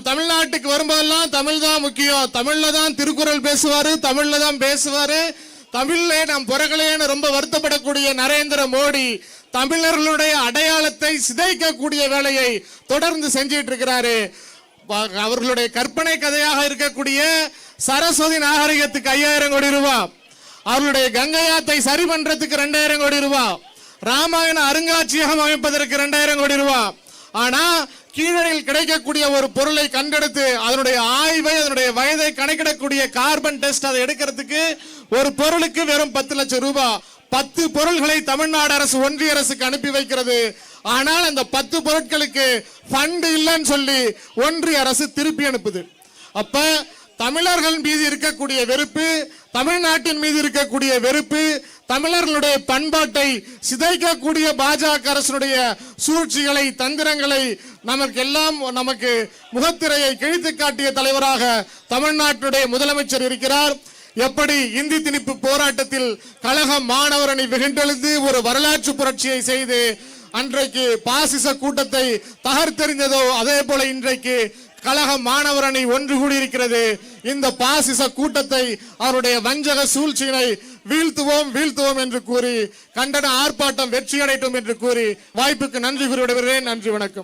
தமிழ்நாட்டுக்கு வரும்போதெல்லாம் தமிழ் தான் முக்கியம், தமிழ்ல தான் திருக்குறள் பேசுவாரு, தமிழ்ல தான் பேசுவாரு, தமிழ்ல நம் புறக்கலைன்னு ரொம்ப வருத்தப்படக்கூடிய நரேந்திர மோடி தமிழர்களுடைய அடையாளத்தை சிதைக்கக்கூடிய வேலையை தொடர்ந்து செஞ்சிட்டு இருக்கிறாரு. அவர்களுடைய கற்பனை கதையாக இருக்கக்கூடிய சரஸ்வதி நாகரிகத்துக்கு 5000 கோடி ரூபாய், அவர்களுடைய கங்கையாத்தை சரி பண்றதுக்கு 2000 கோடி ரூபாய், ராமாயண அருங்காட்சியகம் அமைப்பதற்கு 2000 கோடி ரூபாய். ஆனா கீழடியில் கிடைக்கக்கூடிய ஒரு பொருளை கண்டெடுத்து அதனுடைய ஆய்வை, அதனுடைய வயதை கணக்கிடக்கூடிய கார்பன் டெஸ்ட் அதை எடுக்கிறதுக்கு ஒரு பொருளுக்கு வெறும் 10 லட்சம் ரூபாய். 10 பொருள்களை தமிழ்நாடு அரசு ஒன்றிய அரசுக்கு அனுப்பி வைக்கிறது. ஆனால் அந்த 10 பொருட்களுக்கு ஃபண்ட் இல்லைன்னு சொல்லி ஒன்றிய அரசு திருப்பி அனுப்புது. அப்ப தமிழர்கள் மீது இருக்கக்கூடிய வெறுப்பு, தமிழ்நாட்டின் மீது இருக்கக்கூடிய வெறுப்பு, தமிழர்களுடைய பண்பாட்டை சிதைக்கக்கூடிய பாஜக அரசுடைய சூழ்ச்சிகளை, தந்திரங்களை நமக்கு முகத்திரையை கிழித்து காட்டிய தலைவராக தமிழ்நாட்டுடைய முதலமைச்சர் இருக்கிறார். எப்படி இந்தி திணிப்பு போராட்டத்தில் கழக மாணவர் அணி வெகுண்டெழுந்து ஒரு வரலாற்று புரட்சியை செய்து அன்றைக்கு பாசிச கூட்டத்தை தகர்த்தெறிந்ததோ, அதே போல இன்றைக்கு கழக மாணவர் அணி ஒன்று கூடியிருக்கிறது. இந்த பாசிச கூட்டத்தை, அவருடைய வஞ்சக சூழ்ச்சியினை வீழ்த்துவோம் என்று கூறி கண்டன ஆர்ப்பாட்டம் வெற்றியடையட்டும் என்று கூறி வாய்ப்புக்கு நன்றி கூறி விடுகிறேன். நன்றி, வணக்கம்.